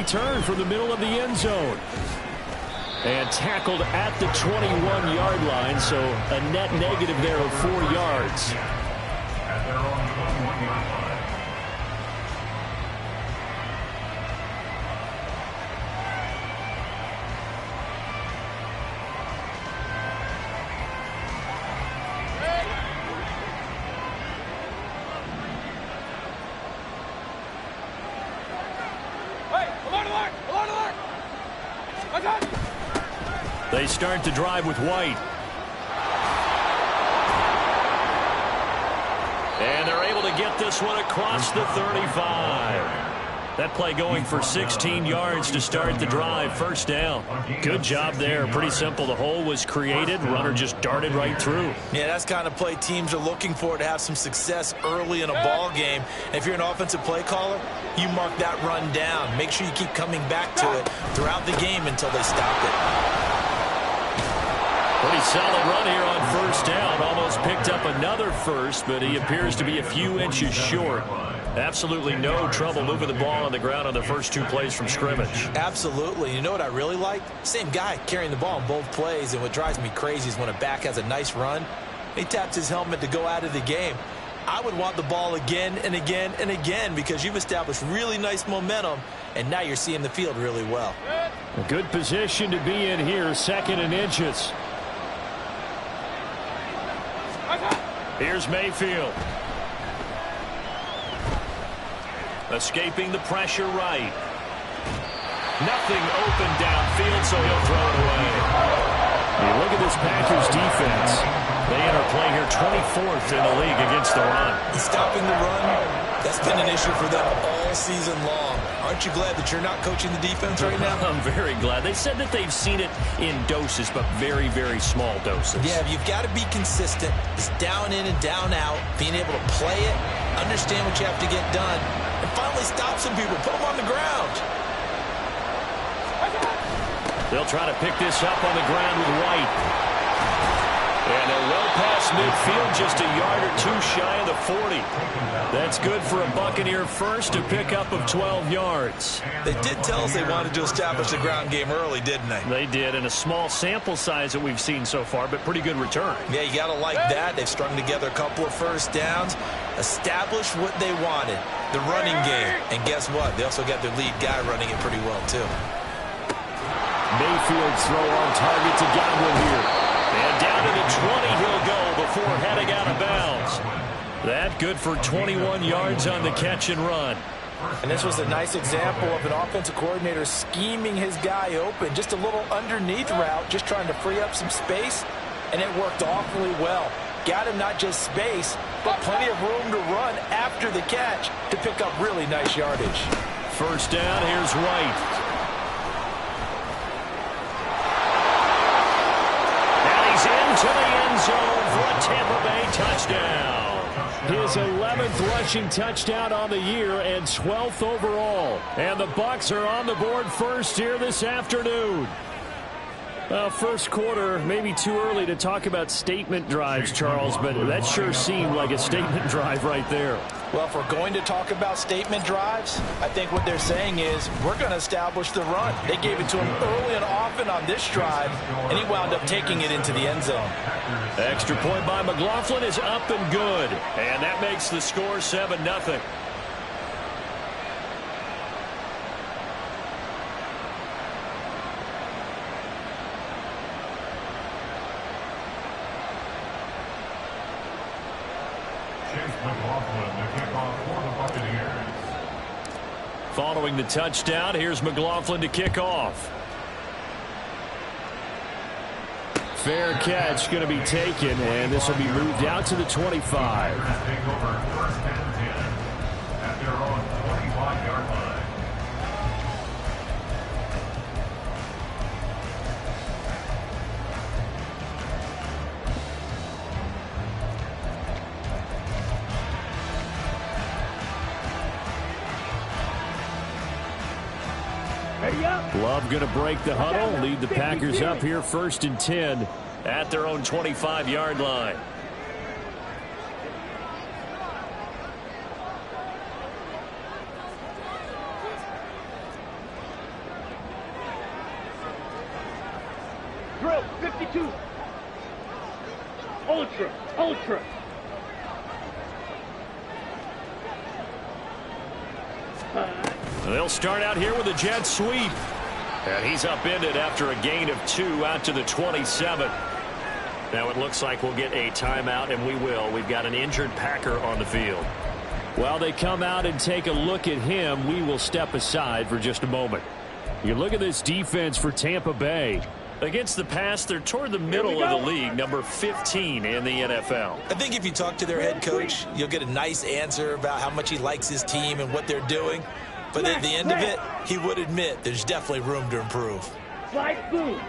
return from the middle of the end zone. And tackled at the 21-yard line, so a net negative there of 4 yards. At their own 21-yard line. They start to drive with White. And they're able to get this one across the 35. That play going for 16 yards to start the drive. First down. Good job there. Pretty simple. The hole was created. Runner just darted right through. Yeah, that's the kind of play teams are looking for to have some success early in a ball game. And if you're an offensive play caller, you mark that run down. Make sure you keep coming back to it throughout the game until they stop it. Pretty solid run here on first down. Almost picked up another first, but he appears to be a few inches short. Absolutely no trouble moving the ball on the ground on the first 2 plays from scrimmage. Absolutely. You know what I really like? Same guy carrying the ball in both plays, and what drives me crazy is when a back has a nice run, he taps his helmet to go out of the game. I would want the ball again and again and again because you've established really nice momentum, and now you're seeing the field really well. A good position to be in here, 2nd and inches. Here's Mayfield. Escaping the pressure right. Nothing open downfield, so he'll throw it away. You look at this Packers defense. They enter play here 24th in the league against the run. Stopping the run, that's been an issue for them all season long. Aren't you glad that you're not coaching the defense right now? I'm very glad. They said that they've seen it in doses, but very, very small doses. Yeah, you've got to be consistent. It's down in and down out, being able to play it, understand what you have to get done, and finally stop some people, put them on the ground. They'll try to pick this up on the ground with White. And they're well past midfield, just a yard or 2 shy of the 40. That's good for a Buccaneer first, a pickup of 12 yards. They did tell us they wanted to establish the ground game early, didn't they? They did, and a small sample size that we've seen so far, but pretty good return. Yeah, you got to like that. They've strung together a couple of first downs, established what they wanted, the running game. And guess what? They also got their lead guy running it pretty well, too. Mayfield's throw on target to Godwin here. And down to the 20 he'll go before heading out of bounds. That good for 21 yards on the catch and run. And this was a nice example of an offensive coordinator scheming his guy open. Just a little underneath route, just trying to free up some space. And it worked awfully well. Got him not just space, but plenty of room to run after the catch to pick up really nice yardage. First down, here's White. To the end zone for a Tampa Bay touchdown. His 11th rushing touchdown on the year and 12th overall. And the Bucs are on the board first here this afternoon. First quarter, maybe too early to talk about statement drives, Charles, but that sure seemed like a statement drive right there. Well, if we're going to talk about statement drives, I think what they're saying is we're going to establish the run. They gave it to him early and often on this drive, and he wound up taking it into the end zone. Extra point by McLaughlin is up and good, and that makes the score 7-0. Following the touchdown, here's McLaughlin to kick off. Fair catch going to be taken, and this will be moved out to the 25. At their own 25-yard line. Love going to break the huddle, lead the Packers up here 1st and 10 at their own 25-yard line. Drill 52. Ultra. Ultra. They'll start out here with a jet sweep. And he's upended after a gain of 2 out to the 27. Now it looks like we'll get a timeout, and we will. We've got an injured Packer on the field. While they come out and take a look at him, we will step aside for just a moment. You look at this defense for Tampa Bay. Against the pass, they're toward the middle of the league, number 15 in the NFL. I think if you talk to their head coach, you'll get a nice answer about how much he likes his team and what they're doing. But at the end of it, he would admit there's definitely room to improve. Slide through.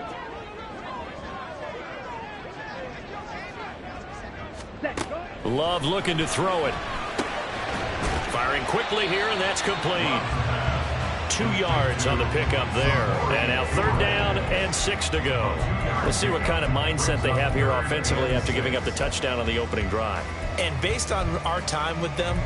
Love looking to throw it. Firing quickly here, and that's complete. 2 yards on the pickup there. And now 3rd down and 6 to go. Let's see what kind of mindset they have here offensively after giving up the touchdown on the opening drive. And based on our time with them,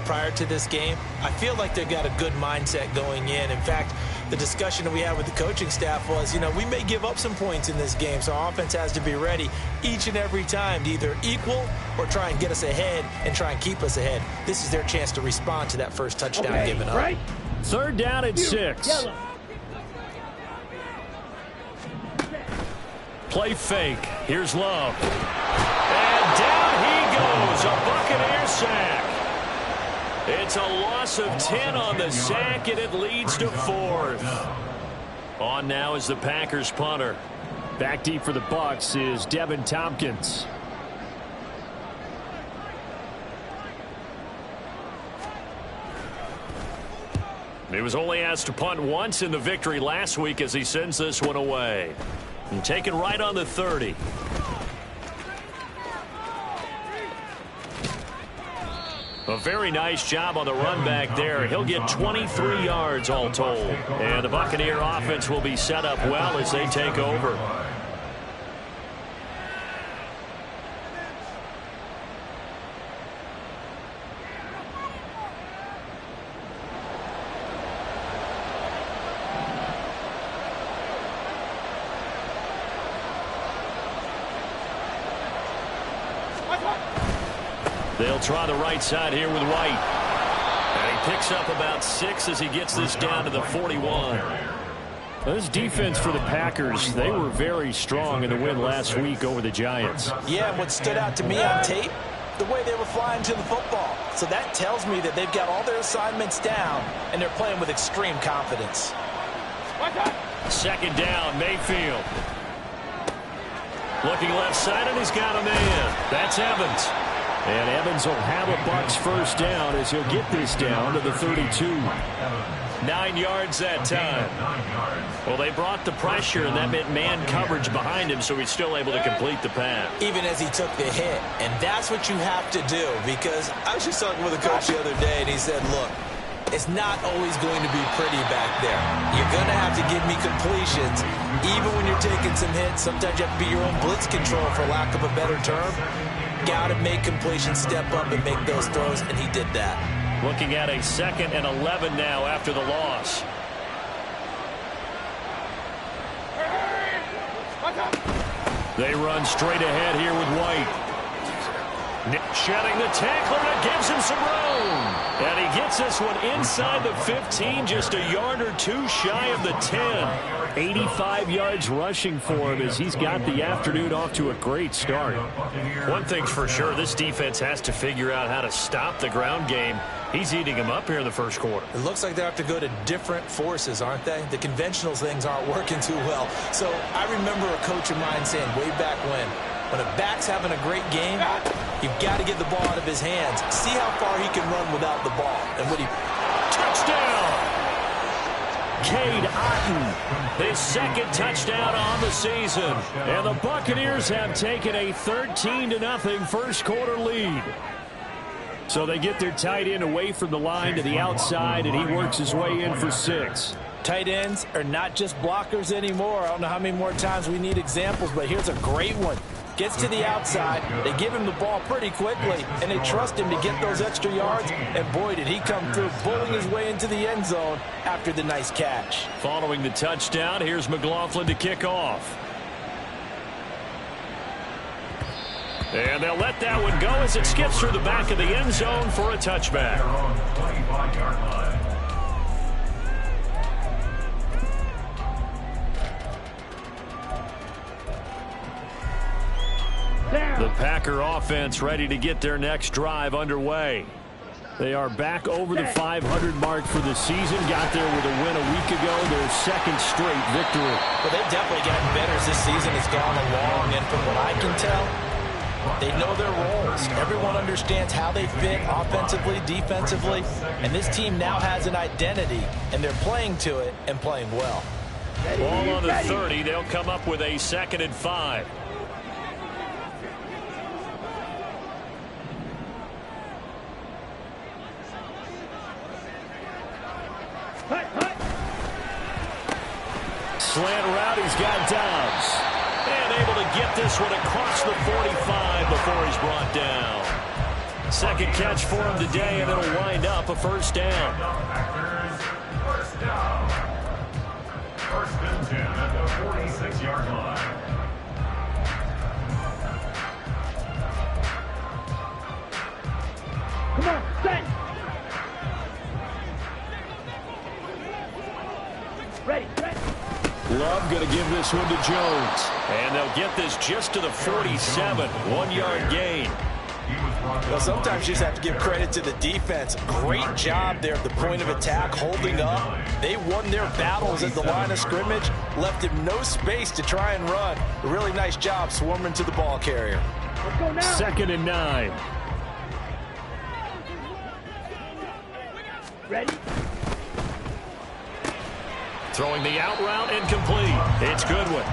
prior to this game, I feel like they've got a good mindset going in. In fact, the discussion that we had with the coaching staff was, we may give up some points in this game, so our offense has to be ready each and every time to either equal or try and get us ahead and try and keep us ahead. This is their chance to respond to that first touchdown given up. Right. 3rd down and 6. Yellow. Play fake. Here's Love. And down he goes. A Buccaneer sack. It's a loss of 10 on the sack, and it leads to 4th. On now is the Packers punter. Back deep for the Bucs is Devin Tompkins. He was only asked to punt once in the victory last week as he sends this one away. And taken right on the 30. A very nice job on the run back there. He'll get 23 yards all told. And the Buccaneer offense will be set up well as they take over. They'll try the right side here with White. And he picks up about 6 as he gets this down to the 41. This defense for the Packers, they were very strong in the win last week over the Giants. Yeah, and what stood out to me on tape, the way they were flying to the football. So that tells me that they've got all their assignments down, and they're playing with extreme confidence. 2nd down, Mayfield. Looking left side, and he's got a man. That's Evans. And Evans will have a Bucs 1st down as he'll get this down to the 32. 9 yards that time. Well, they brought the pressure, and that meant man coverage behind him, so he's still able to complete the pass. Even as he took the hit. And that's what you have to do, because I was just talking with a coach the other day, and he said, look, it's not always going to be pretty back there. You're going to have to give me completions. Even when you're taking some hits, sometimes you have to be your own blitz control, for lack of a better term. Got to make completions, step up and make those throws, and he did that. Looking at a 2nd and 11 now after the loss. They run straight ahead here with White. Shedding the tackler, that gives him some room. And he gets this one inside the 15, just a yard or 2 shy of the 10. 85 yards rushing for him as he's got the afternoon off to a great start. One thing's for sure, this defense has to figure out how to stop the ground game. He's eating him up here in the 1st quarter. It looks like they have to go to different forces, aren't they? The conventional things aren't working too well. So I remember a coach of mine saying way back when a back's having a great game, you've got to get the ball out of his hands. See how far he can run without the ball. And when he... Touchdown! Cade Otton, his 2nd touchdown on the season. And the Buccaneers have taken a 13-0 1st quarter lead. So they get their tight end away from the line to the outside, and he works his way in for 6. Tight ends are not just blockers anymore. I don't know how many more times we need examples, but here's a great one. Gets to the outside, they give him the ball pretty quickly, and they trust him to get those extra yards, and boy, did he come through, bulling his way into the end zone after the nice catch. Following the touchdown, here's McLaughlin to kick off. And they'll let that one go as it skips through the back of the end zone for a touchback. Their own 25-yard line. The Packer offense ready to get their next drive underway. They are back over the 500 mark for the season. Got there with a win a week ago, their second straight victory. Well, they've definitely gotten better as this season has gone along, and from what I can tell, they know their roles. Everyone understands how they fit offensively, defensively, and this team now has an identity, and they're playing to it and playing well. Ball on the 30. They'll come up with a 2nd and 5. Slant route, he's got Dobbs. And able to get this one across the 45 before he's brought down. Second catch for him today, and it'll wind up a first down. Packers, first down. 1st and 10 at the 46-yard line. Come on, set. Ready, ready. Love going to give this one to Jones. And they'll get this just to the 47. 1-yard gain. Well, sometimes you just have to give credit to the defense. Great job there at the point of attack, holding up. They won their battles at the line of scrimmage, left him no space to try and run. A really nice job swarming to the ball carrier. Let's go now. 2nd and 9. Ready. Throwing the out route, incomplete. It's Goodwin.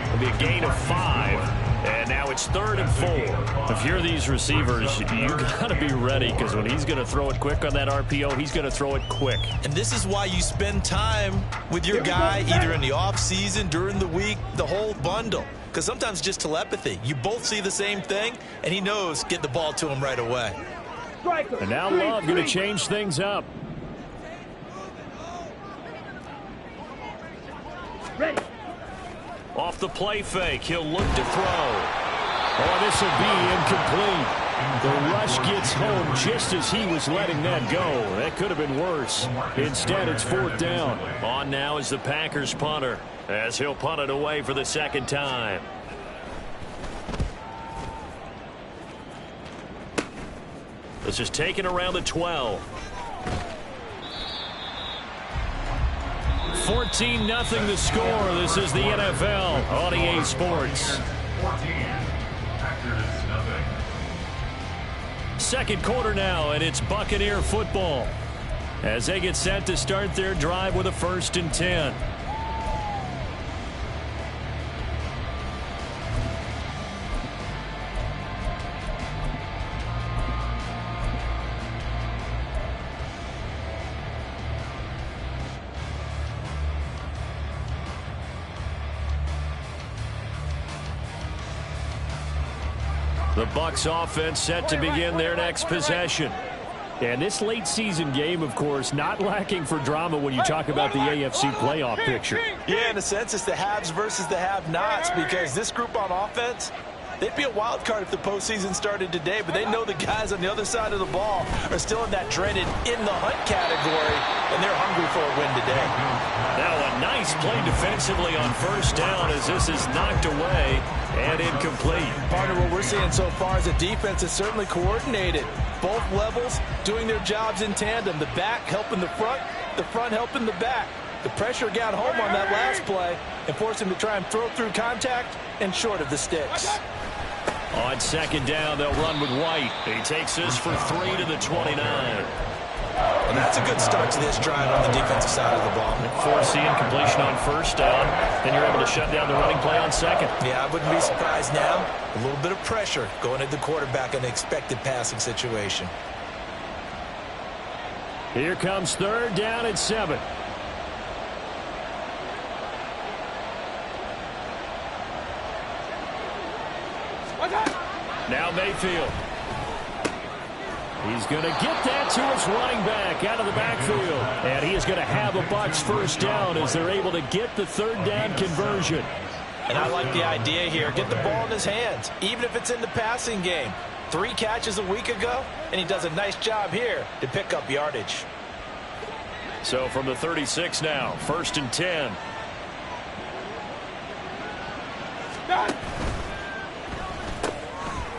It'll be a gain of 5. And now it's 3rd and 4. If you're these receivers, you got to be ready, because when he's going to throw it quick on that RPO, he's going to throw it quick. And this is why you spend time with your guy either in the offseason, during the week, the whole bundle. Because sometimes just telepathy. You both see the same thing, and he knows get the ball to him right away. Striker. And now Love going to change things up. Ready. Off the play fake, he'll look to throw. Oh, this will be incomplete. The rush gets home just as he was letting that go. That could have been worse. Instead, it's 4th down. On now is the Packers punter, as he'll punt it away for the 2nd time. This is taken around the 12. 14-0 the score. This is the NFL on EA Sports. 14. Packers, nothing. Second quarter now, and it's Buccaneer football as they get set to start their drive with a 1st and 10. The Bucs offense set to begin their next possession. And this late season game, of course, not lacking for drama when you talk about the AFC playoff picture. Yeah, in a sense, it's the haves versus the have-nots, because this group on offense, they'd be a wild card if the postseason started today, but they know the guys on the other side of the ball are still in that dreaded in-the-hunt category, and they're hungry for a win today. Now a nice play defensively on 1st down as this is knocked away and incomplete. Partner, what we're seeing so far is the defense is certainly coordinated. Both levels doing their jobs in tandem. The back helping the front helping the back. The pressure got home on that last play and forced him to try and throw through contact and short of the sticks. On 2nd down, they'll run with White. He takes this for 3 to the 29. And that's a good start to this drive on the defensive side of the ball. Force the incompletion on 1st down. Then you're able to shut down the running play on 2nd. Yeah, I wouldn't be surprised now. A little bit of pressure going at the quarterback in an expected passing situation. Here comes 3rd down and 7. Now Mayfield. He's going to get that to his running back out of the backfield. And he is going to have a Bucs 1st down as they're able to get the 3rd down conversion. And I like the idea here. Get the ball in his hands, even if it's in the passing game. 3 catches a week ago, and he does a nice job here to pick up yardage. So from the 36 now, 1st and 10.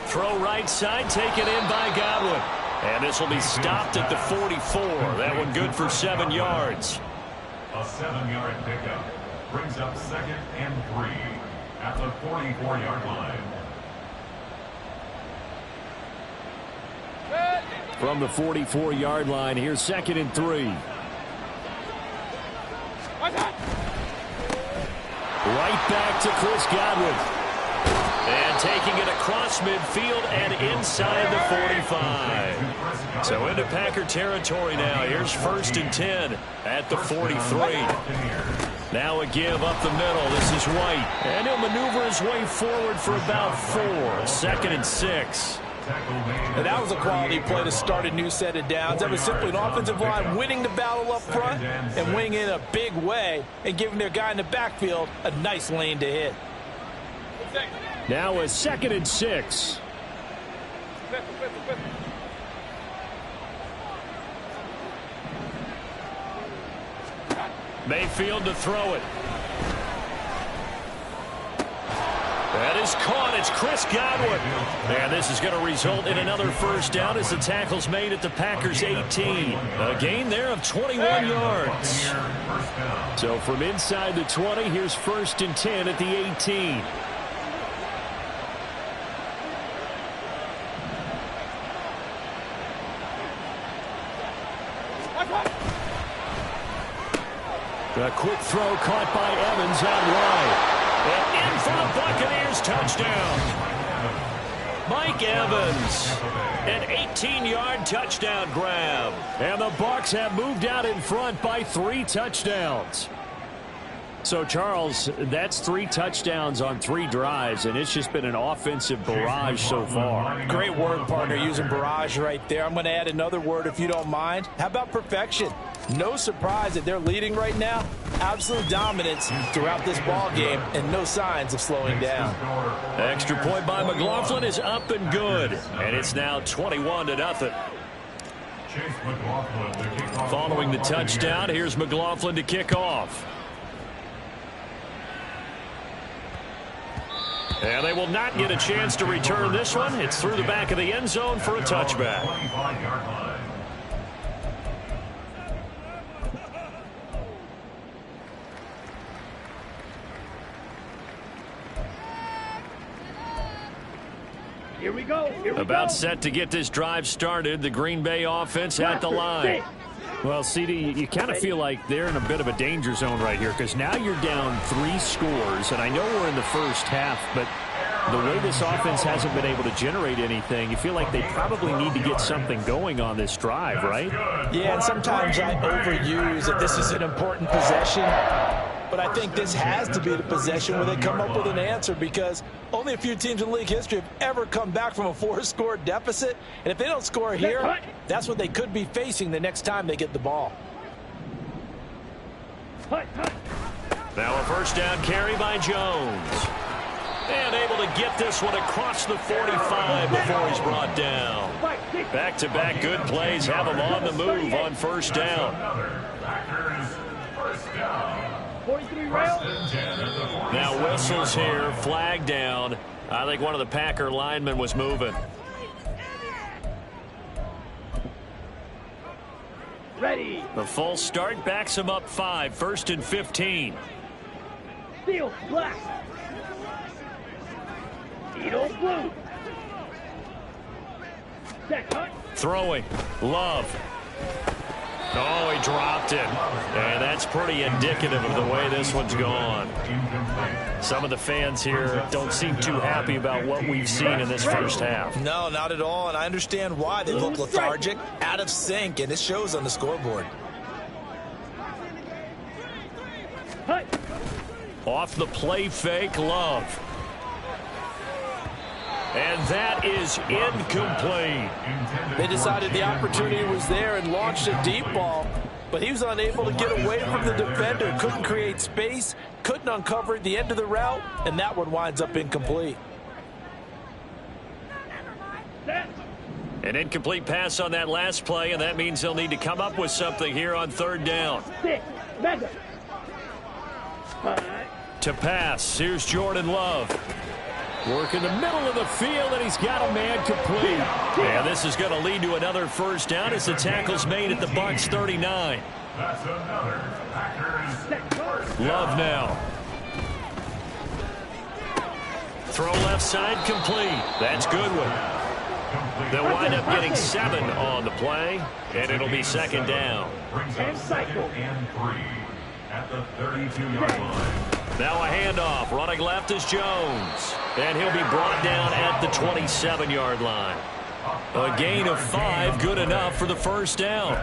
Throw right side, taken in by Godwin. And this will be stopped at the 44. That one good for 7 yards. A 7-yard pickup brings up 2nd and 3 at the 44-yard line. From the 44-yard line, here's 2nd and 3. Right back to Chris Godwin. And taking it across midfield and inside the 45. So into Packer territory now. Here's 1st and 10 at the 43. Now a give up the middle. This is White. And he'll maneuver his way forward for about 4. 2nd and 6. And that was a quality play to start a new set of downs. That was simply an offensive line winning the battle up front and winning in a big way and giving their guy in the backfield a nice lane to hit. Now a 2nd and 6. Mayfield to throw it. That is caught. It's Chris Godwin. And this is going to result in another 1st down as the tackle's made at the Packers' 18. A gain there of 21 yards. So from inside the 20, here's 1st and 10 at the 18. A quick throw caught by Evans out wide. And in for the Buccaneers touchdown. Mike Evans, an 18-yard touchdown grab. And the Bucs have moved out in front by 3 touchdowns. So, Charles, that's 3 touchdowns on 3 drives, and it's just been an offensive barrage so far. Great word, partner, using barrage right there. I'm going to add another word if you don't mind. How about perfection? No surprise that they're leading right now. Absolute dominance throughout this ball game and no signs of slowing down. Extra point by McLaughlin is up and good. And it's now 21-0. Following the touchdown, here's McLaughlin to kick off. And they will not get a chance to return this one. It's through the back of the end zone for a touchback. Here we go. About set to get this drive started. The Green Bay offense at the line. Well, CD, you kind of feel like they're in a bit of a danger zone right here because now you're down 3 scores, and I know we're in the first half, but the way this offense hasn't been able to generate anything, you feel like they probably need to get something going on this drive, right? Yeah, and sometimes I overuse that this is an important possession, but I think this has to be the possession where they come up with an answer because only a few teams in league history have ever come back from a 4-score deficit. And if they don't score here, that's what they could be facing the next time they get the ball. Now a 1st down carry by Jones. And able to get this one across the 45 before he's brought down. Back-to-back good plays have him on the move on 1st down. 43 rail. Now whistles here, flag down. I think one of the Packer linemen was moving. Ready. The full start backs him up 5, 1st and 15. Steel black. Edo blue. Set cut. Throwing. Love. Oh, he dropped it. And that's pretty indicative of the way this one's gone. Some of the fans here don't seem too happy about what we've seen in this first half. No, not at all, and I understand why. They look lethargic, out of sync, and it shows on the scoreboard. Off the play fake, Love. And that is incomplete. They decided the opportunity was there and launched a deep ball, but he was unable to get away from the defender, couldn't create space, couldn't uncover the end of the route, and that one winds up incomplete. An incomplete pass on that last play, and that means they'll need to come up with something here on third down. 6, mega. 5. To pass, here's Jordan Love. Work in the middle of the field, and he's got a man complete. And this is going to lead to another first down as the tackle's made at the Bucs 39. That's another Packers first down. Love now. Throw left side complete. That's Goodwin. They'll wind up getting 7 on the play, and it'll be second down. Brings up second and 3 at the 32-yard line. Now a handoff. Running left is Jones. And he'll be brought down at the 27-yard line. A gain of 5, good enough for the first down.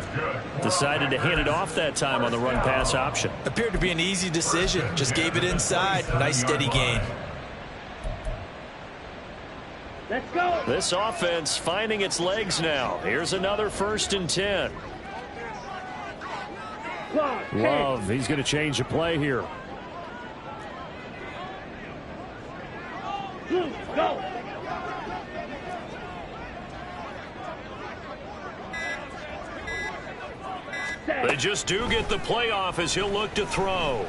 Decided to hand it off that time on the run-pass option. Appeared to be an easy decision. Just gave it inside. Nice steady gain. Let's go. This offense finding its legs now. Here's another 1st and 10. Clock. Love, he's going to change the play here. Blue, go. They just do get the play off as he'll look to throw.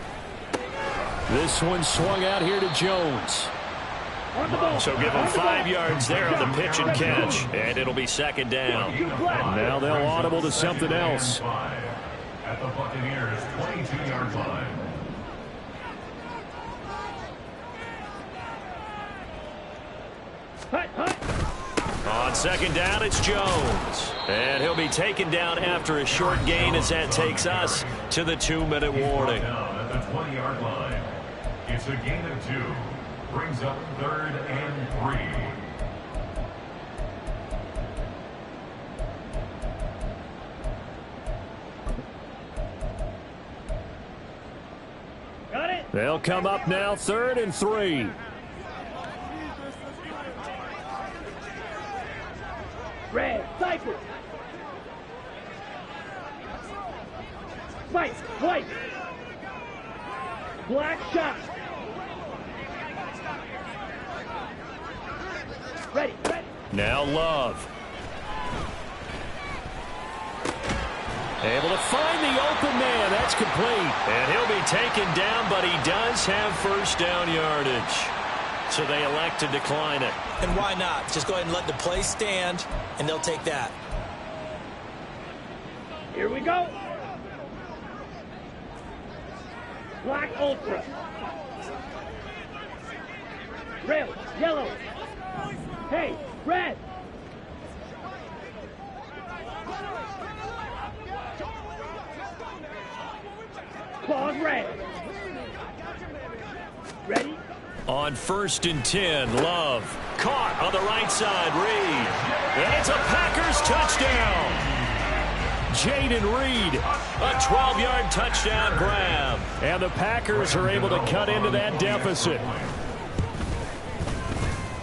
This one swung out here to Jones. On the ball. So give him 5 yards there on the pitch and catch. And it'll be second down. Now they'll audible to something else. At the Buccaneers' 22-yard line. Hut, hut. On second down, it's Jones. And he'll be taken down after a short gain as that takes us to the 2-minute warning. Down at the 20-yard line. It's a gain of 2. Brings up 3rd and 3. Got it. They'll come up now 3rd and 3. Red, cycle. White, white. Black shot. Ready, ready. Now Love. Able to find the open man. That's complete. And he'll be taken down, but he does have first down yardage. So they elect to decline it. And why not? Just go ahead and let the play stand, and they'll take that. Here we go. Black Ultra. Red, yellow. Hey, red. Claws red. Ready? On 1st and 10, Love. Caught on the right side, Reed. And it's a Packers touchdown. Jaden Reed, a 12-yard touchdown grab. And the Packers are able to cut into that deficit.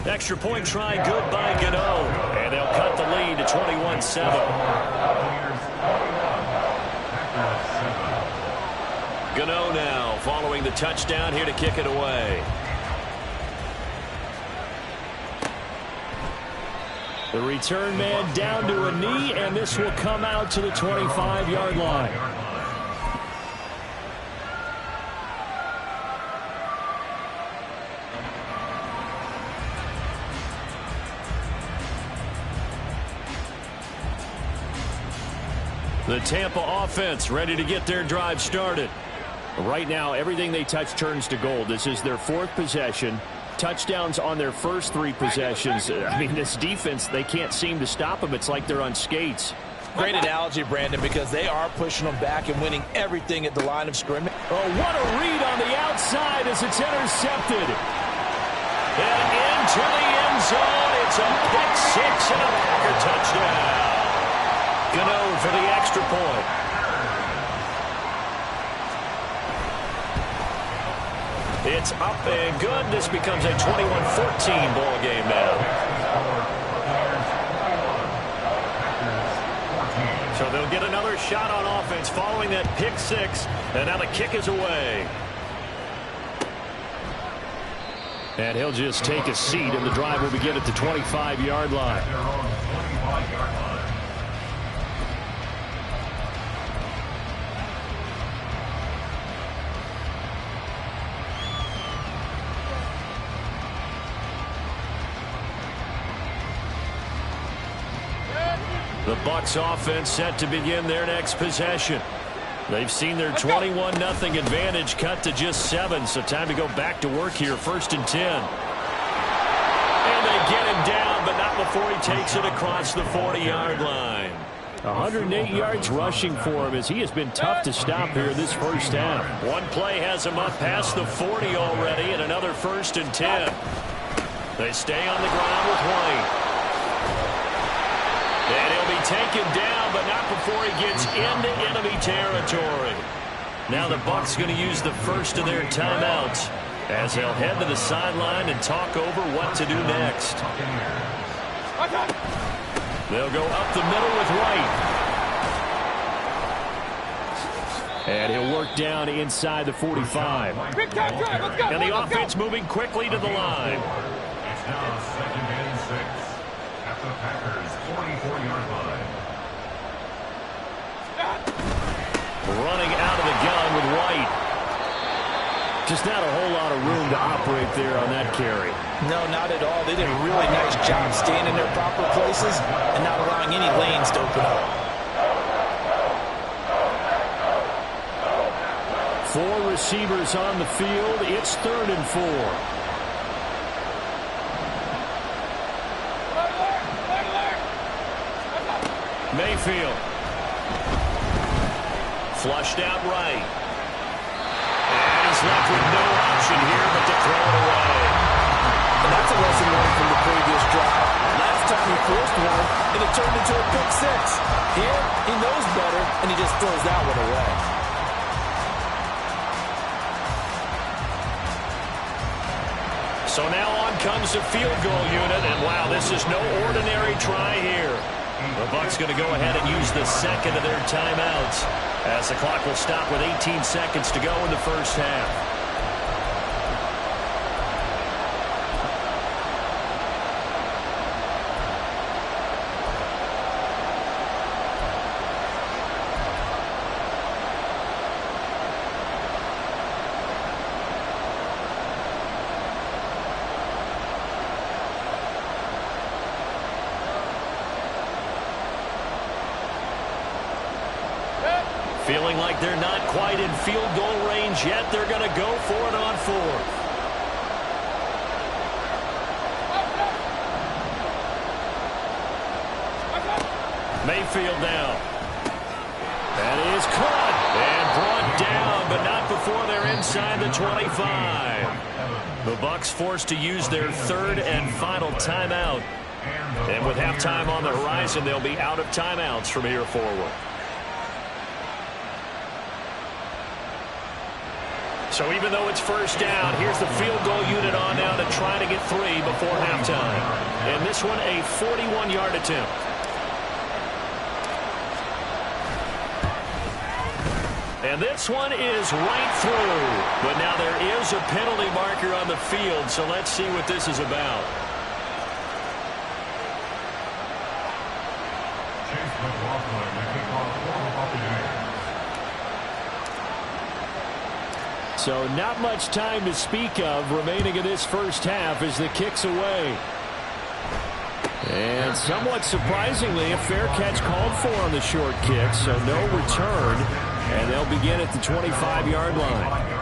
Extra point try good by Gano. And they'll cut the lead to 21-7. Gano now following the touchdown here to kick it away. The return man down to a knee, and this will come out to the 25-yard line. The Tampa offense ready to get their drive started. Right now, everything they touch turns to gold. This is their 4th possession. Touchdowns on their first 3 possessions. I mean, this defense, they can't seem to stop them. It's like they're on skates. Great analogy, Brandon, because they are pushing them back and winning everything at the line of scrimmage. Oh, what a read on the outside as it's intercepted. And into the end zone. It's a pick 6 and a Packer touchdown. Gano for the extra point. It's up and good. This becomes a 21-14 ball game now. So they'll get another shot on offense following that pick 6, and now the kick is away. And he'll just take a seat, and the drive will begin at the 25-yard line. Their own 25-yard line. The Bucs offense set to begin their next possession. They've seen their 21-0 advantage cut to just 7, so time to go back to work here. 1st and 10. And they get him down, but not before he takes it across the 40-yard line. 108 yards rushing for him as he has been tough to stop here this first half. One play has him up past the 40 already, and another 1st and 10. They stay on the ground with White. And he'll be taken down, but not before he gets into enemy territory. Now the Bucs going to use the first of their timeouts as they'll head to the sideline and talk over what to do next. They'll go up the middle with White. And he'll work down inside the 45. And the offense moving quickly to the line. It's now 2nd and 6 at the Packers' 44-yard line. Running out of the gun with White. Just not a whole lot of room to operate there on that carry. No, not at all. They did a really nice job staying in their proper places and not allowing any lanes to open up. 4 receivers on the field. It's 3rd and 4. Mayfield. Flushed out right. And he's left with no option here but to throw it away. And that's a lesson learned from the previous drive. Last time he forced one, and it turned into a pick 6. Here, he knows better, and he just throws that one away. So now on comes the field goal unit, and wow, this is no ordinary try here. The Bucs going to go ahead and use the second of their timeouts as the clock will stop with 18 seconds to go in the first half. Feeling like they're not quite in field goal range yet. They're going to go for it on 4th. Mayfield now. That is caught and brought down, but not before they're inside the 25. The Bucs forced to use their 3rd and final timeout. And with halftime on the horizon, they'll be out of timeouts from here forward. So even though it's first down, here's the field goal unit on now to try to get 3 before halftime. And this one a 41-yard attempt. And this one is right through. But now there is a penalty marker on the field, so let's see what this is about. Chase McLaughlin, the kickoff for the Buccaneers. So not much time to speak of remaining in this first half as the kick's away. And somewhat surprisingly, a fair catch called for on the short kick, so no return. And they'll begin at the 25-yard line.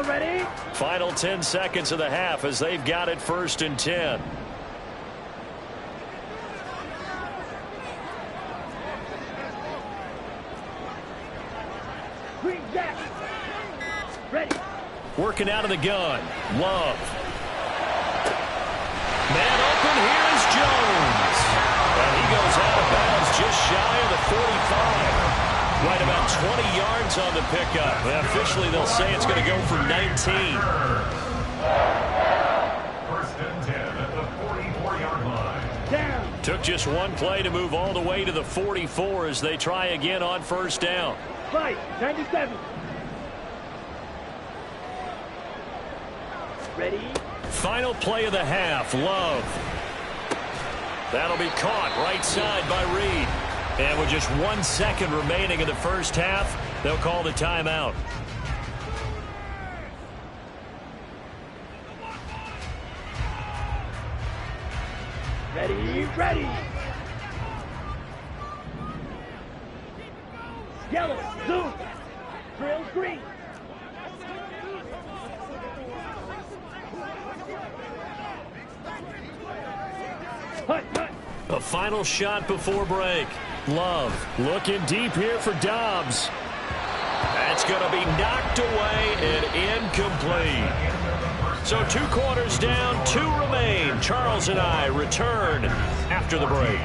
Ready? Final 10 seconds of the half as they've got it 1st and 10. Green Jack. Ready. Working out of the gun. Love. Man open. Here is Jones. And he goes out of bounds just shy of the 45. 20 yards on the pickup. Officially, they'll say it's going to go for 19. First and 10 at the 44-yard line. Down. Took just one play to move all the way to the 44 as they try again on first down. Fight. 97. Ready. Final play of the half, Love. That'll be caught right side by Reed. And with just 1 second remaining in the first half, they'll call the timeout. Ready. Ready. Yellow. Zoom. Drills green. Hut, hut. A final shot before break. Love looking deep here for Dobbs. That's going to be knocked away and incomplete. So 2 quarters down, 2 remain. Charles and I return after the break.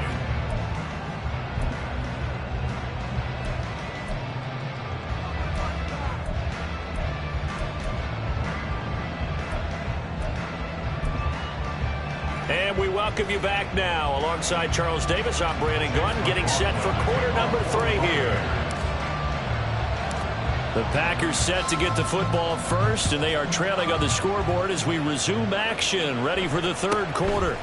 And we welcome you back now. Alongside Charles Davis, I'm Brandon Gaudin, getting set for quarter number 3 here. The Packers set to get the football first, and they are trailing on the scoreboard as we resume action, ready for the third quarter.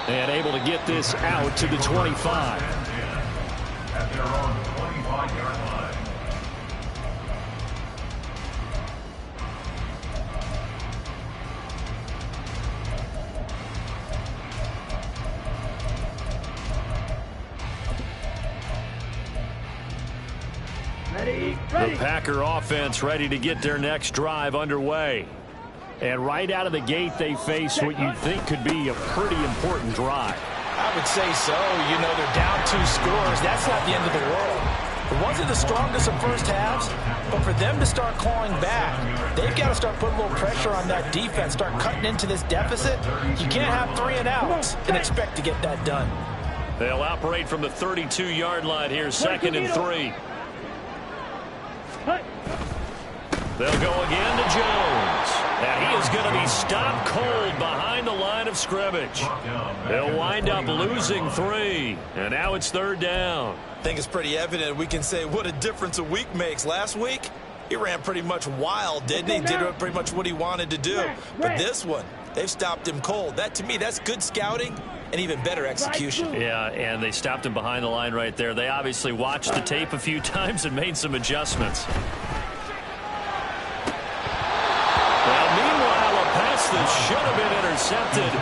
And able to get this out to the 25. At their own 25-yard line. The Packer offense ready to get their next drive underway. And right out of the gate, they face what you'd think could be a pretty important drive. I would say so. You know, they're down 2 scores. That's not the end of the world. It wasn't the strongest of first halves, but for them to start clawing back, they've got to start putting a little pressure on that defense, start cutting into this deficit. You can't have 3 and outs and expect to get that done. They'll operate from the 32-yard line here, 2nd and 3. They'll go again to Jones. And he is going to be stopped cold behind the line of scrimmage. They'll wind up losing 3. And now it's 3rd down. I think it's pretty evident we can say what a difference a week makes. Last week, he ran pretty much wild, didn't he? Did pretty much what he wanted to do. But this one, they've stopped him cold. That, to me, that's good scouting and even better execution. Yeah, and they stopped him behind the line right there. They obviously watched the tape a few times and made some adjustments. Well, meanwhile, a pass that should have been intercepted,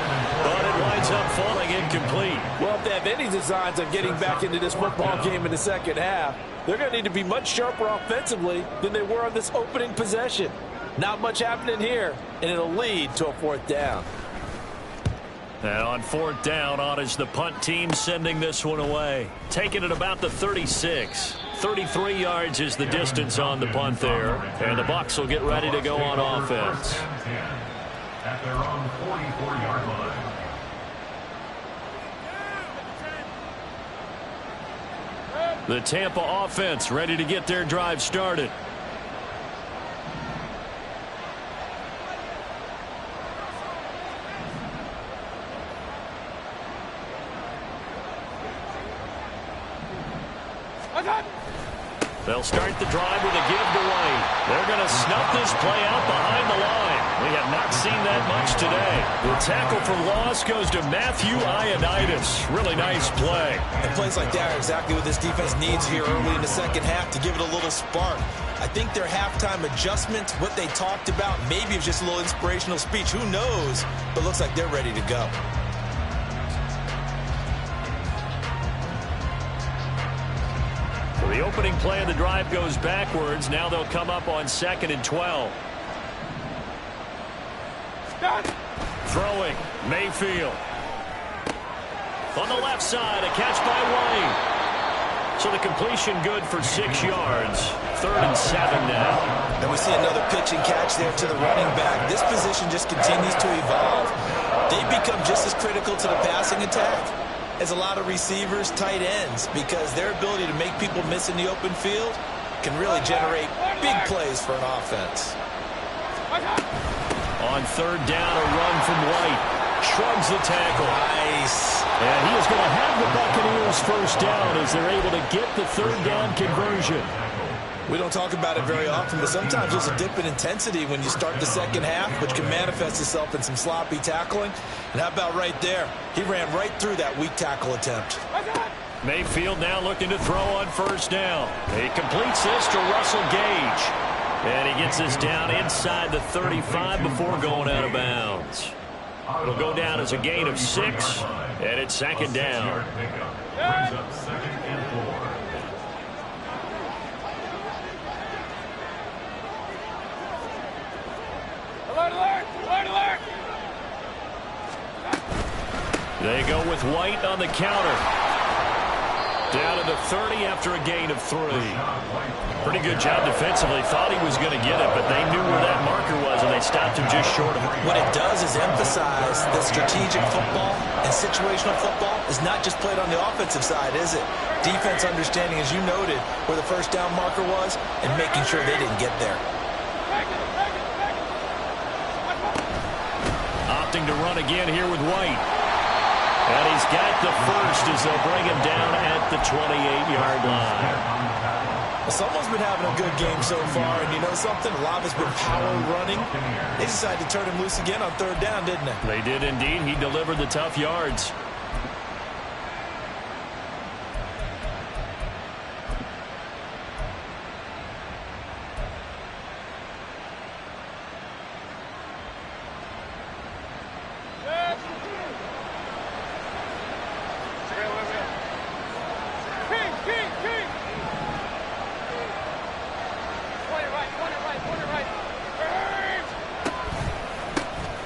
but it winds up falling incomplete. Well, if they have any designs of getting back into this football game in the second half, they're going to need to be much sharper offensively than they were on this opening possession. Not much happening here, and it'll lead to a 4th down. And on 4th down, on is the punt team sending this one away. Taking it about the 36. 33 yards is the distance on the punt there. And the Bucs will get ready to go on offense. At their own 44-yard line. The Tampa offense ready to get their drive started. They'll start the drive with a give to White. They're going to snuff this play out behind the line. We have not seen that much today. The tackle for loss goes to Matthew Ioannidis. Really nice play. And plays like that are exactly what this defense needs here early in the second half to give it a little spark. I think their halftime adjustment, what they talked about, maybe it's just a little inspirational speech. Who knows? But looks like they're ready to go. The opening play of the drive goes backwards. Now they'll come up on 2nd and 12. Throwing, Mayfield. On the left side, a catch by White. So the completion good for 6 yards. 3rd and 7 now. And we see another pitch and catch there to the running back. This position just continues to evolve. They become just as critical to the passing attack as a lot of receivers, tight ends, because their ability to make people miss in the open field can really generate big plays for an offense. On third down, a run from White. Shrugs the tackle. Nice. And he is going to have the Buccaneers first down as they're able to get the third down conversion. We don't talk about it very often, but sometimes there's a dip in intensity when you start the second half, which can manifest itself in some sloppy tackling. And how about right there? He ran right through that weak tackle attempt. Mayfield now looking to throw on first down. He completes this to Russell Gage. And he gets this down inside the 35 before going out of bounds. It'll go down as a gain of 6, and it's second down. Brings up 2nd and 4. Alert, alert! Alert, alert! They go with White on the counter. Down to the 30 after a gain of 3. Pretty good job defensively. Thought he was going to get it, but they knew where that marker was, and they stopped him just short of it. What it does is emphasize that strategic football and situational football is not just played on the offensive side, is it? Defense understanding, as you noted, where the first down marker was and making sure they didn't get there. Opting to run again here with White. And he's got the first as they'll bring him down at the 28-yard line. Well, someone's been having a good game so far, and you know something? A lot has been power running. They decided to turn him loose again on third down, didn't they? They did indeed. He delivered the tough yards.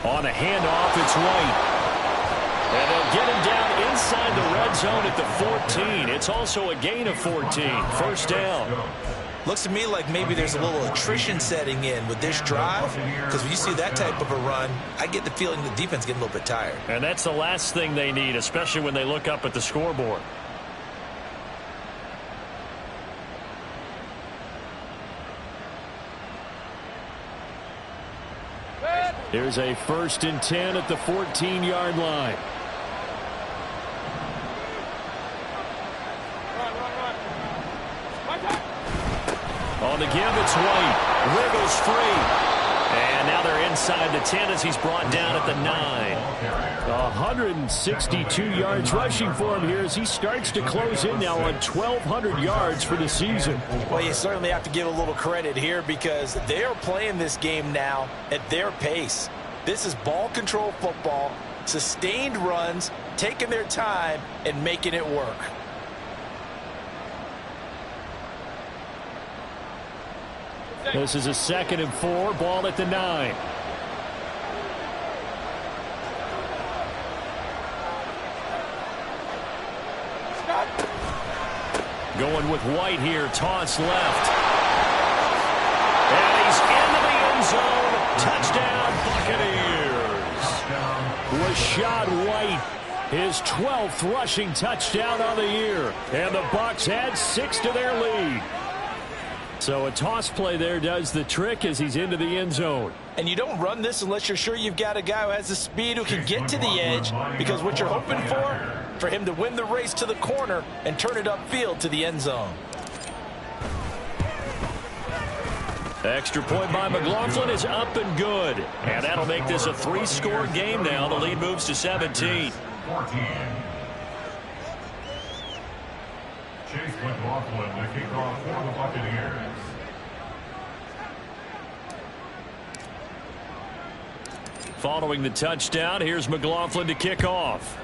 On a handoff, it's White. And they'll get him down inside the red zone at the 14. It's also a gain of 14. First down. Looks to me like maybe there's a little attrition setting in with this drive, because when you see that type of a run, I get the feeling the defense getting a little bit tired. And that's the last thing they need, especially when they look up at the scoreboard. Here's a 1st and 10 at the 14-yard line. On the give, it's White. Wiggles free. And now they're inside the 10 as he's brought down at the 9. 162 yards rushing for him here as he starts to close in now on 1,200 yards for the season. Well, you certainly have to give a little credit here because they are playing this game now at their pace. This is ball control football, sustained runs, taking their time and making it work. This is a 2nd and 4, ball at the 9. Going with White here, toss left. And he's into the end zone. Touchdown, Buccaneers. Rachaad White, his 12th rushing touchdown on the year. And the Bucs add 6 to their lead. So a toss play there does the trick as he's into the end zone. And you don't run this unless you're sure you've got a guy who has the speed who can get to the edge, because what you're hoping for him to win the race to the corner and turn it upfield to the end zone. Extra point by McLaughlin is up and good. And that'll make this a 3-score game now. The lead moves to 17. 14. Chase McLaughlin to kick off for the Buccaneers. Following the touchdown, here's McLaughlin to kick off.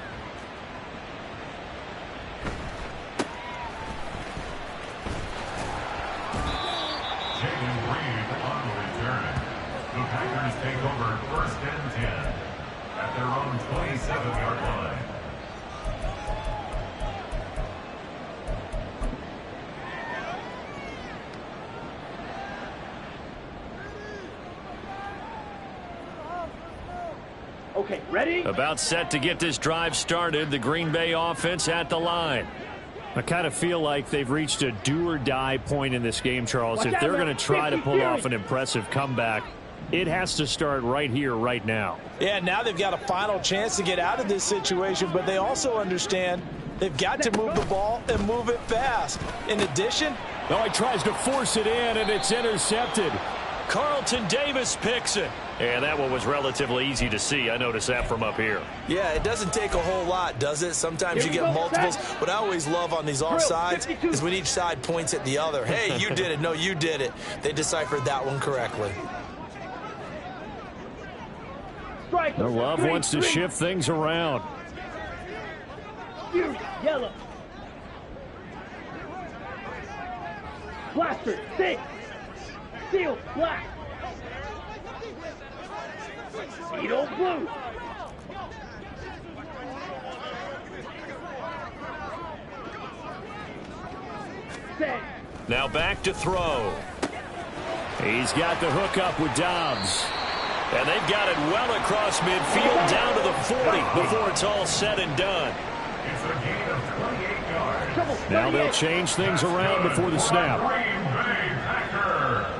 Jalen Reed on the return. The Packers take over 1st and 10 at their own 27-yard line. Okay, ready? About set to get this drive started, the Green Bay offense at the line. I kind of feel like they've reached a do-or-die point in this game, Charles. If they're going to try to pull off an impressive comeback, it has to start right here, right now. Yeah, now they've got a final chance to get out of this situation, but they also understand they've got to move the ball and move it fast. In addition, oh, he tries to force it in, and it's intercepted. Carlton Davis picks it. And that one was relatively easy to see. I noticed that from up here. Yeah, it doesn't take a whole lot, does it? Sometimes you get multiples. What I always love on these offsides is when each side points at the other. Hey, you did it. No, you did it. They deciphered that one correctly. The Love wants to shift things around. Yellow. Blaster, 6. Steel, black. Beetle, blue. Set. Now back to throw. He's got the hook up with Dobbs. And they've got it well across midfield down to the 40 before it's all said and done. It's a gain of 28 yards. Now they'll change things around before the snap. Green Bay Packers.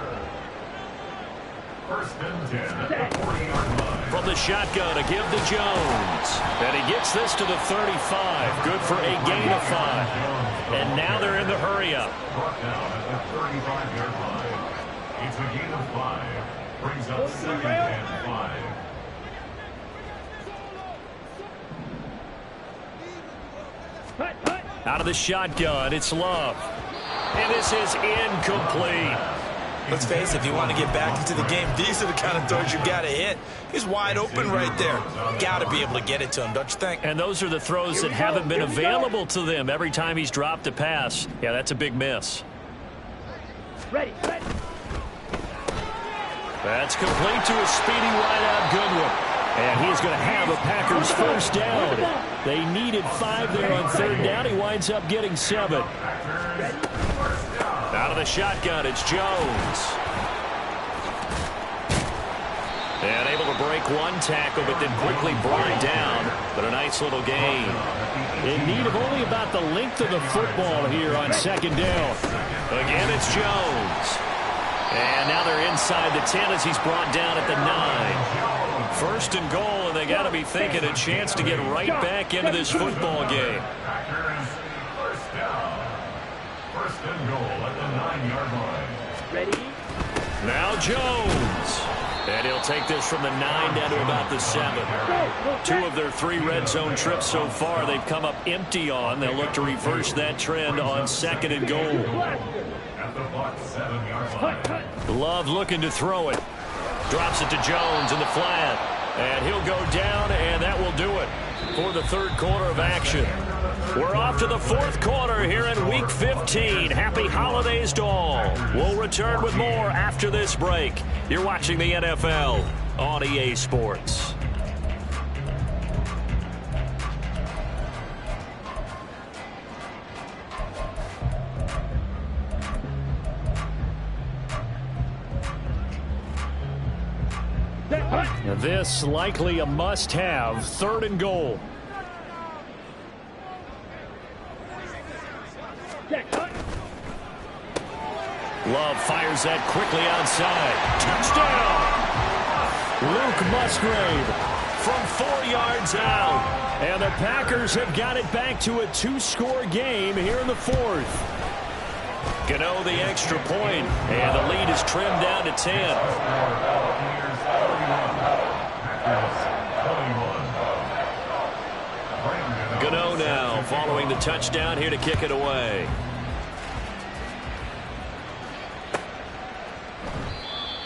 First and 10 at the 40-yard line. From the shotgun to give to Jones. And he gets this to the 35. Good for a gain of 5. And now they're in the hurry-up. Brought down at the 35-yard line. It's a gain of 5. Brings up 2nd and 5. Out of the shotgun, it's Love. And this is incomplete. Let's face it, if you want to get back into the game, these are the kind of throws you got to hit. He's wide open right there. Got to be able to get it to him, don't you think? And those are the throws that haven't been available to them every time he's dropped a pass. Yeah, that's a big miss. Ready. That's complete to a speedy wideout Goodwin. And he's going to have a Packers first down. They needed 5 there on 3rd down. He winds up getting 7. Out of the shotgun, it's Jones. And able to break one tackle, but then quickly brought down. But a nice little gain. In need of only about the length of the football here on 2nd down. Again, it's Jones. And now they're inside the 10 as he's brought down at the 9. First and goal, and they got to be thinking a chance to get right back into this football game. First down. First and goal at the 9-yard line. Ready. Now Jones. And he'll take this from the 9 down to about the 7. 2 of their 3 red zone trips so far they've come up empty on. They'll look to reverse that trend on 2nd and goal. At the Bucs 7-yard line. Love looking to throw it. Drops it to Jones in the flat. And he'll go down, and that will do it for the 3rd quarter of action. We're off to the 4th quarter here in Week 15. Happy holidays to all. We'll return with more after this break. You're watching the NFL on EA Sports. This likely a must-have 3rd and goal. Love fires that quickly outside. Touchdown! Luke Musgrave from 4 yards out. And the Packers have got it back to a 2-score game here in the 4th. Gano the extra point, and the lead is trimmed down to 10. Gano now following the touchdown here to kick it away.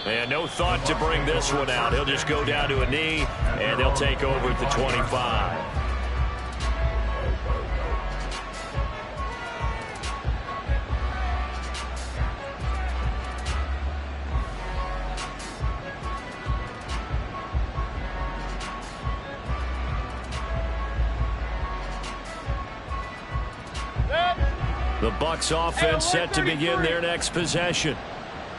And no thought to bring this one out. He'll just go down to a knee, and they'll take over at the 25. The Bucs offense set to begin their next possession.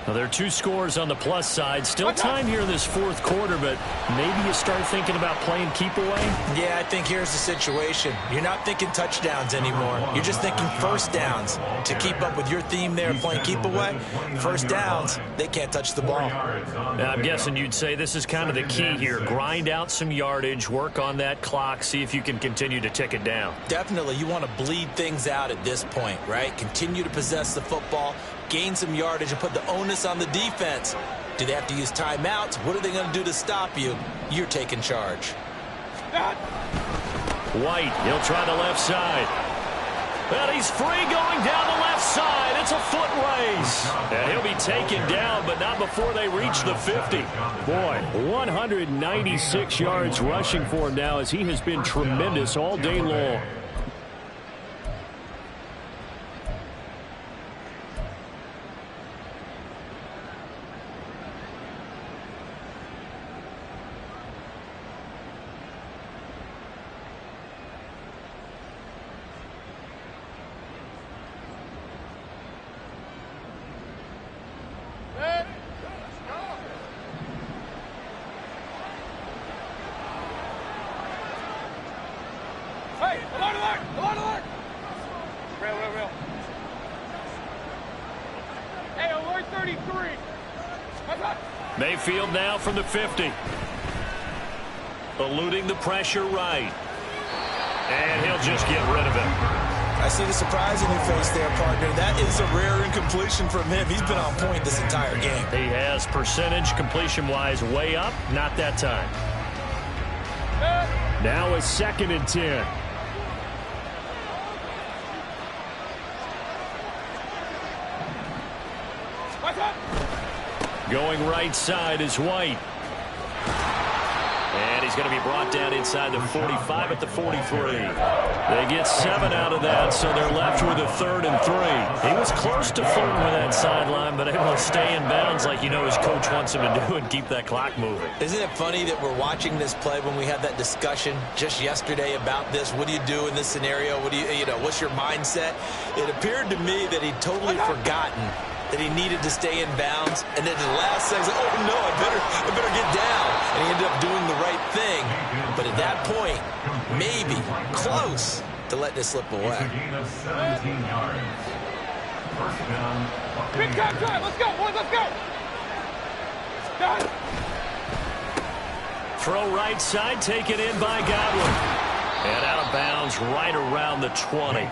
Well, there are 2 scores on the plus side. Still time here in this fourth quarter, but maybe you start thinking about playing keep away? Yeah, I think here's the situation. You're not thinking touchdowns anymore. You're just thinking first downs. To keep up with your theme there, playing keep away, first downs, they can't touch the ball. Now, I'm guessing you'd say this is kind of the key here. Grind out some yardage, work on that clock, see if you can continue to tick it down. Definitely, you want to bleed things out at this point, right? Continue to possess the football, gain some yardage, and put the onus on the defense. Do they have to use timeouts? What are they going to do to stop you? You're taking charge. White, he'll try the left side. Well, he's free going down the left side. It's a foot race. And he'll be taken down, but not before they reach the 50. Boy, 196 yards rushing for him now as he has been tremendous all day long. Mayfield now from the 50. Eluding the pressure right. And he'll just get rid of it. I see the surprise in your face there, partner. That is a rare incompletion from him. He's been on point this entire game. He has percentage completion-wise way up. Not that time. Now a 2nd and 10. Going right side is White. And he's going to be brought down inside the 45 at the 43. They get 7 out of that, so they're left with a 3rd and 3. He was close to flirting with that sideline, but able to stay in bounds like you know his coach wants him to do and keep that clock moving. Isn't it funny that we're watching this play when we had that discussion just yesterday about this? What do you do in this scenario? What do you know, what's your mindset? It appeared to me that he'd totally forgotten that he needed to stay in bounds, and then the last second, oh no, I better get down. And he ended up doing the right thing. But at that point, maybe close to let this slip away. It's a gain of 17 yards. First down. Big time drive. Let's go, boys. Let's go. Done. Throw right side, taken in by Godwin. And out of bounds right around the 20.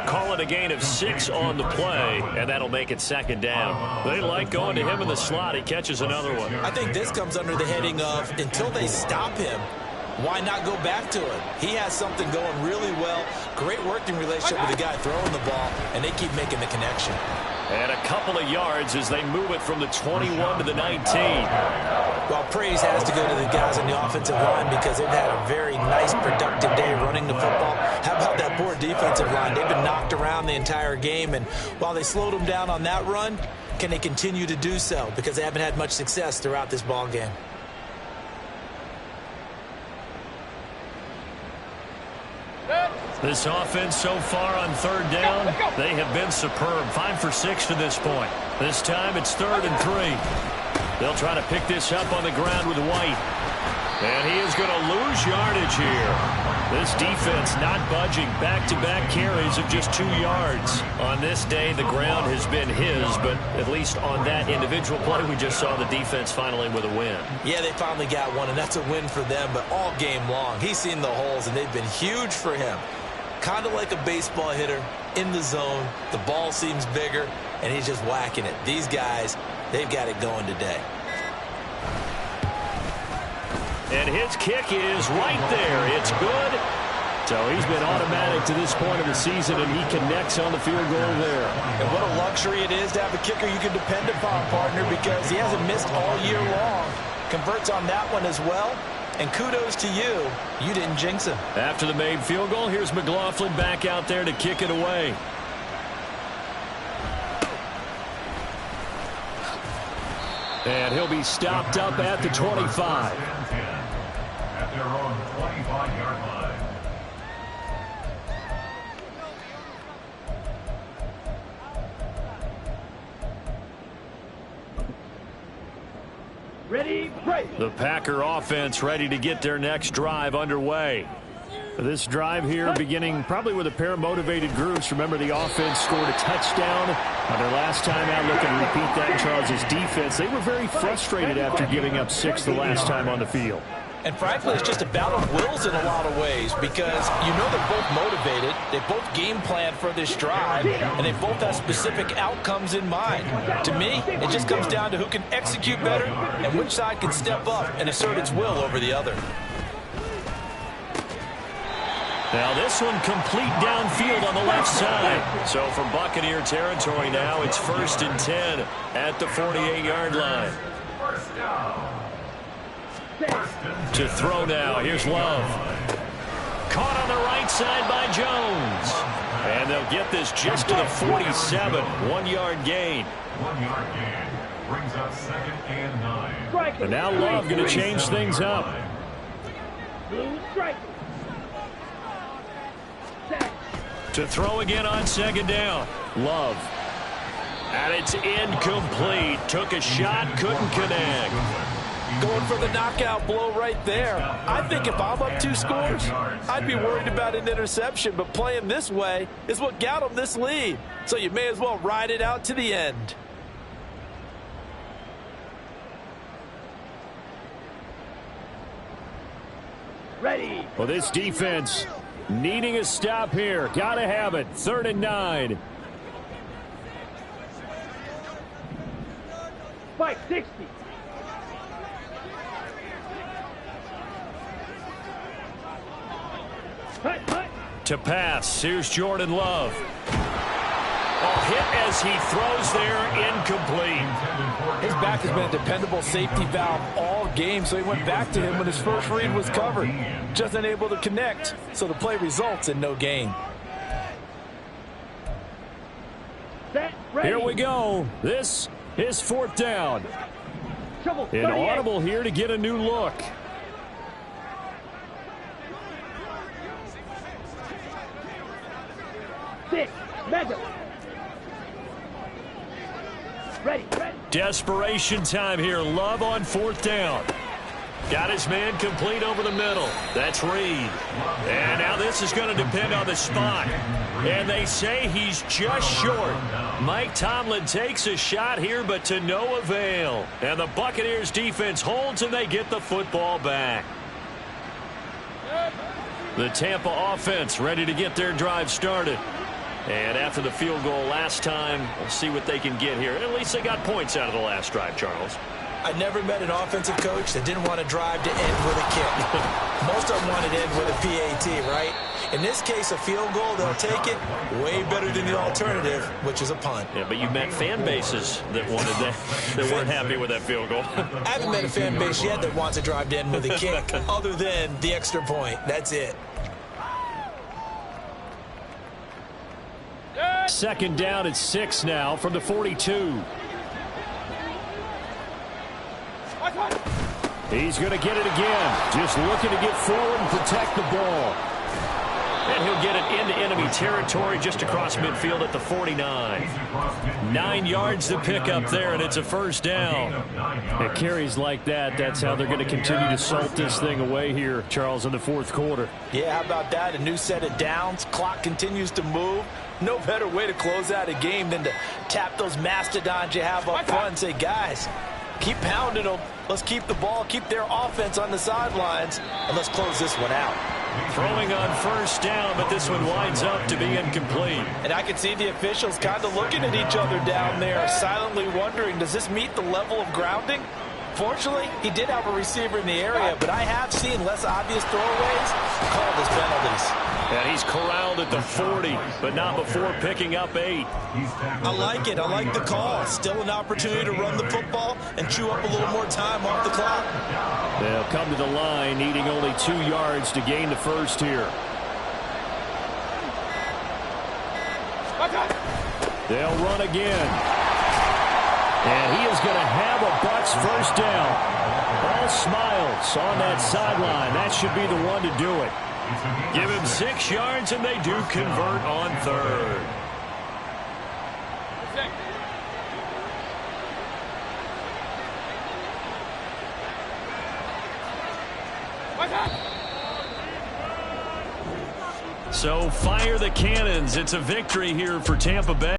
Call it a gain of 6 on the play, and that'll make it 2nd down. They like going to him in the slot. He catches another one. I think this comes under the heading of until they stop him, why not go back to him? He has something going really well. Great working relationship with the guy throwing the ball, and they keep making the connection. And a couple of yards as they move it from the 21 to the 19. Well, praise has to go to the guys on the offensive line because they've had a very nice, productive day running the football. How about that poor defensive line? They've been knocked around the entire game, and while they slowed them down on that run, can they continue to do so? Because they haven't had much success throughout this ball game. This offense so far on 3rd down, they have been superb. 5 for 6 to this point. This time it's 3rd and 3. They'll try to pick this up on the ground with White. And he is going to lose yardage here. This defense not budging. Back-to-back carries of just 2 yards. On this day, the ground has been his, but at least on that individual play, we just saw the defense finally with a win. Yeah, they finally got one, and that's a win for them, but all game long, he's seen the holes, and they've been huge for him. Kind of like a baseball hitter in the zone. The ball seems bigger, and he's just whacking it. These guys, they've got it going today. And his kick is right there. It's good. So he's been automatic to this point of the season, and he connects on the field goal there. And what a luxury it is to have a kicker you can depend upon, partner, because he hasn't missed all year long. Converts on that one as well. And kudos to you. You didn't jinx him. After the made field goal, here's McLaughlin back out there to kick it away. And he'll be stopped up at the 25. At their own 25-yard line. Ready, break. The Packer offense ready to get their next drive underway. This drive here beginning probably with a pair of motivated groups. Remember, the offense scored a touchdown on their last time out. Looking to repeat that. Charles' defense, they were very frustrated after giving up 6 the last time on the field. And frankly, it's just a battle of wills in a lot of ways because you know they're both motivated, they both game plan for this drive, and they both have specific outcomes in mind. To me, it just comes down to who can execute better and which side can step up and assert its will over the other. Now this one complete downfield on the left side. So from Buccaneer territory now, it's 1st and 10 at the 48-yard line. To throw now. Here's Love. Caught on the right side by Jones. And they'll get this just to the 47. 1-yard gain. 1-yard gain. Brings up 2nd and 9. And now Love going to change things up. Blue strike. To throw again on 2nd down. Love. And it's incomplete. Took a shot, couldn't connect. Going for the knockout blow right there. I think if I'm up 2 scores, I'd be worried about an interception, but playing this way is what got them this lead. So you may as well ride it out to the end. Ready. Well, this defense needing a stop here. Got to have it. 3rd and 9. Spike 60. Hut, hut. To pass. Here's Jordan Love. Hit as he throws there. Incomplete. His back has been a dependable safety valve all game, so he went back to him when his first read was covered. Just unable to connect, so the play results in no gain. Set, ready. Here we go. This is 4th down. Trouble, An 38. audible here to get a new look. Six, mega. Ready, ready. Desperation time here. Love on 4th down. Got his man complete over the middle. That's Reed. And now this is going to depend on the spot. And they say he's just short. Mike Tomlin takes a shot here, but to no avail. And the Buccaneers defense holds, and they get the football back. The Tampa offense ready to get their drive started. And after the field goal last time, we'll see what they can get here. At least they got points out of the last drive, Charles. I never met an offensive coach that didn't want to drive to end with a kick. Most of them wanted to end with a PAT, right? In this case, a field goal, they'll take it way better than the alternative, which is a punt. Yeah, but you met fan bases that wanted that, that weren't happy with that field goal. I haven't met a fan base yet that wants to drive to end with a kick, other than the extra point. That's it. 2nd down at 6 now from the 42. He's going to get it again. Just looking to get forward and protect the ball. And he'll get it into enemy territory just across midfield at the 49. 9 yards to pick up there, and it's a 1st down. It carries like that. That's how they're going to continue to salt this thing away here, Charles, in the 4th quarter. Yeah, how about that? A new set of downs. Clock continues to move. No better way to close out a game than to tap those mastodons you have up front and say, guys, keep pounding them. Let's keep the ball, keep their offense on the sidelines, and let's close this one out. Throwing on 1st down, but this one winds up to be incomplete. And I can see the officials kind of looking at each other down there, silently wondering, does this meet the level of grounding? Fortunately, he did have a receiver in the area, but I have seen less obvious throwaways called as penalties. And he's corralled at the 40, but not before picking up 8. I like it. I like the call. Still an opportunity to run the football and chew up a little more time off the clock. They'll come to the line, needing only 2 yards to gain the 1st here. They'll run again. And he is going to have a Bucs 1st down. All smiles on that sideline. That should be the one to do it. Give him 6 yards, and they do convert on 3rd. So fire the cannons. It's a victory here for Tampa Bay.